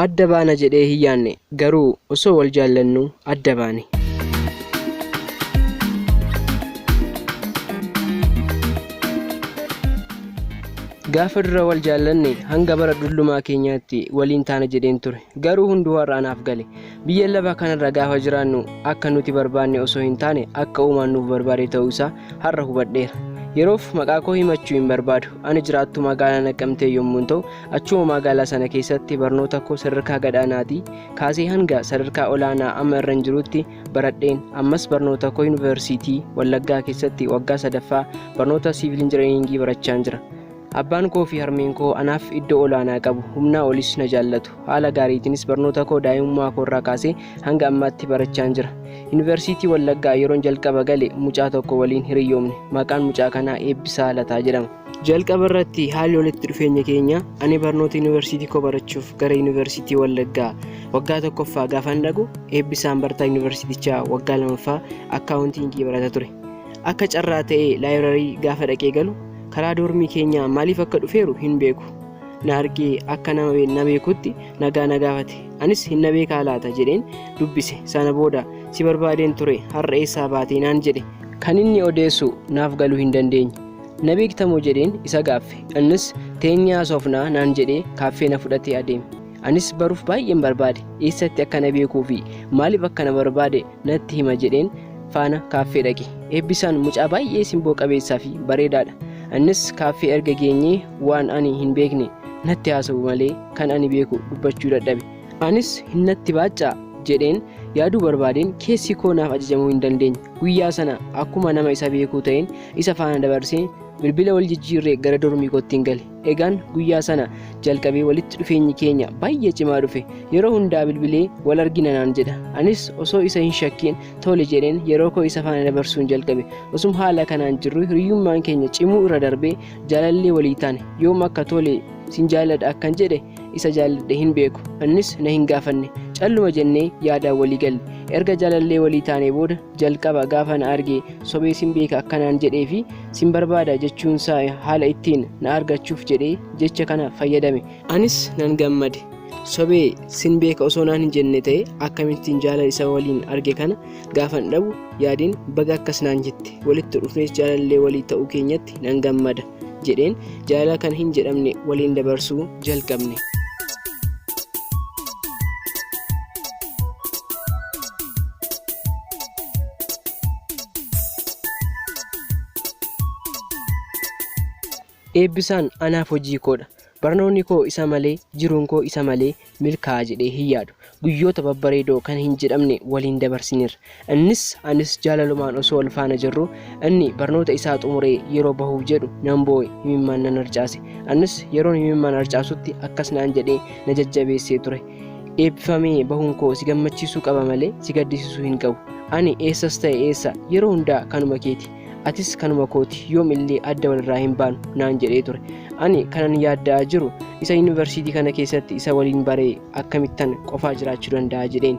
adda baana jedhee hin yaanne garuu osoo wal jaallannu adda baane. Gaafa dura wal jaallanne hanga bara dullumaa keenyaatti waliin taana jedheen ture garuu hunduu har'a anaaf gale. Biyya lafaa kanarra gaafa jiraannu akka nuti barbaanne osoo hin taane akka uumaan nuuf barbaade ta'uu isaa har'a hubadheera. Yeroof maqaa koo himachuu hin barbaadu. Ani jiraattu magaalaa Naqqamtee yommuu ta'u achuma magaalaa sana keessatti barnoota koo sadarkaa gadaanaatii kaasee hanga sadarkaa olaanaa amma irra jirutti baradheen ammas barnoota koo yuunivarsiitii Wallaggaa keessatti waggaa sadaffaa barnoota siivil injiniringii barachaa jira. Abbaan koo fi harmeen koo anaaf iddoo olaanaa qabu, humnaa olis na jaallatu. Haala gaariitiinis barnoota koo daa'imummaa koo irraa kaasee hanga ammaatti barachaa jira. Yuunivarsiitii Wallaggaa yeroon jalqaba gale mucaa tokko waliin hiriyoomne. Maqaan mucaa kanaa Eebbisaa Lataa jedhama. Jalqaba irratti haalli walitti dhufeenya keenya ani barnoota yuunivarsiitii koo barachuuf gara yuunivarsiitii Wallaggaa waggaa tokkoffaa gaafan dhaqu Eebbisaan barataa yuunivarsiitichaa waggaa lamaffaa akkaawuntiingii barata ture. Akka carraa ta'ee laayibirarii gaafa dhaqee galu karaa doormii keenya maaliif akka dhufeeru hin beeku. Na argee akka nama beekutti nagaa na gaafate. Anis hin na beekaa laata jedheen dubbise. Sana booda si barbaadeen ture har'a eessaa baatee naan jedhe. Kan inni odeessu naaf galuu hin dandeenye. Na beektamoo jedheen isa gaaffe. Innis teenyaa haasofnaa naan jedhee kaaffee na fudhatee adeeme. Anis baruuf baay'een barbaade. Eessatti akka na beekuu fi maaliif akka na barbaade natti hima jedheen faana kaaffee dhaqe. Eebbisaan mucaa baay'ee simboo qabeessaa fi bareedaadha. Innis kaaffee erga geenyee waan ani hin beekne natti haasa'u malee kan ani beeku dubbachuu dadhabe. Anis hin natti baacaa jedheen yaaduu barbaadeen keessi koo naaf ajajamuu hin dandeenye. Guyyaa sana akkuma nama isa beekuu ta'een isa faana dabarsee bilbila wal jijjiirree gara dormii kootti hin gale. Egaan guyyaa sana jalqabee walitti dhufeenyi keenya baay'ee cimaa dhufe. Yeroo hundaa bilbilee wal argina naan jedha. Anis osoo isa hin shakkiin tole jedheen yeroo koo isa faana dabarsuun jalqabe. Osuma haala kanaan jirru hiriyyummaan keenya cimuu irra darbee jaalallee walii taane. Yoom akka tole sin jaalladha akkan jedhe isa jaalladhe hin beeku. Innis na hin gaafanne. Calluma jennee yaadaan walii galle. Erga jaalallee walii taanee booda jalqaba gaafa na argee sobee sin beeka akkanaan jedhee fi sin barbaada jechuunsaa haala ittiin na argachuuf jedhee jecha kana fayyadame. Anis nan gammade. Sobee sin beeka osoo naan hin jenne ta'e akkamittiin jaalala isa waliin arge kana gaafan dhabu yaadiin baga akkas naan jette walitti dhufnees jaalallee walii ta'uu keenyatti nan gammada jedheen jaalala kan hin jedhamne waliin dabarsuu jalqabne. Eebbisaan anaaf hojii koodha. Barnoonni koo isa malee jiruun koo isa malee milkaa'aa jedhee hin yaadu. Guyyoota babbareedoo kan hin jedhamne waliin dabarsineerra. Innis anis jaalalumaan osoo wal faana jirru inni barnoota isaa xumuree yeroo bahuuf jedhu nan boo'e himimmaan nan harcaase. Anis yeroon himimmaan harcaasutti akkas naan jedhee na jajjabeessee ture. Eebbifamee bahuun koo si gammachiisuu qaba malee si gaddisiisuu hin qabu. Ani eessas ta'e eessa yeroo hundaa kanuma keeti. Atis kanuma kooti yoomillee adda walirraa hin baanu naan jedhee ture. Ani kanan yaaddaa jiru isa yuunivarsiitii kana keessatti isa waliin baree akkamittan qofaa jiraachuu danda'a jedheen.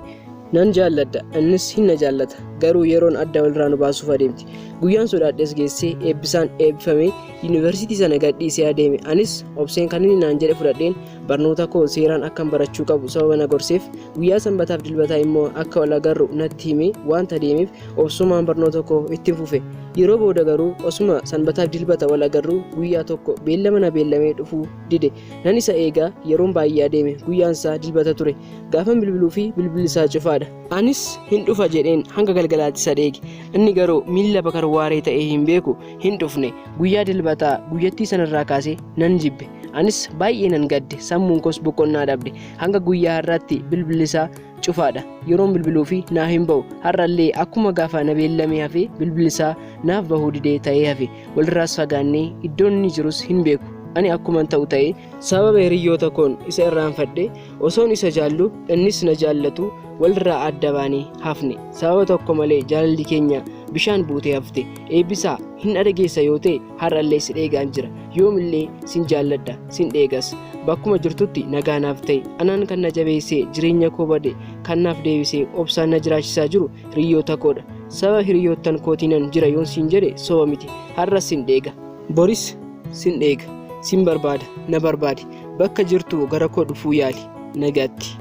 Nan jaalladha innis hin na jaallata garuu yeroon adda walirraa nu baasuuf adeemti. Guyyaan sodaadhes geessee Eebbisaan eebbifamee yuunivarsiitii sana gadhiisee adeeme. Anis obseen kan inni naan jedhe fudhadheen barnoota koo seeraan akkan barachuu qabu sababa na gorseef guyyaa sanbataaf dilbataa immoo akka wal agarru natti himee waanta deemeef obsumaan barnoota koo itti fufe. Yeroo booda garuu osuma sanbataaf dilbata wal agarru guyyaa tokko beellama na beellamee dhufuu dide. Nan isa eegaa yeroon baay'ee adeeme guyyaan isaa dilbata ture. Gaafan bilbiluu fi bilbilli isaa cufaadha. Anis hin dhufa jedheen hanga galgalaatti isa eege. Inni garuu miilla bakar waaree ta'ee hin beeku hin dhufne. Guyyaa dilbataa guyyattii sanarraa kaasee nan jibbe. Anis baay'ee nan gadde sammuun koos boqonnaa dhabde hanga guyyaa har'aatti bilbilli isaa cufaadha. Yeroon bilbiluu fi naa hin bahu har'allee akkuma gaafa na beellamee hafe bilbilli isaa naaf bahuu didee ta'ee hafe walirraas fagaannee iddoon inni jirus hin beeku. Ani akkuman ta'u ta'ee sababa hiriyyoota koon isa irraanfadhe osoon isa jaallu innis na jaallatu walirraa adda baanee hafne. Sababa tokko malee jaalalli keenya bishaan buutee hafte. Eebbisaa hin dhageessa yoo ta'e har'allee si dheegaan jira. Yoomillee sin jaalladha sin dheegas. Bakkuma jirtutti nagaa naaf ta'e anaan kan na jabeessee jireenya koo bade kan naaf deebisee obsaan na jiraachisaa jiru hiriyyoota koodha. Sababa hiriyoottan kootiinan jira yoon sin jedhe soba miti. Har'as sin dheega. Boris sin dheega. Sin barbaada na barbaadi. Bakka jirtu gara koo dhufuu yaali. nagaatti.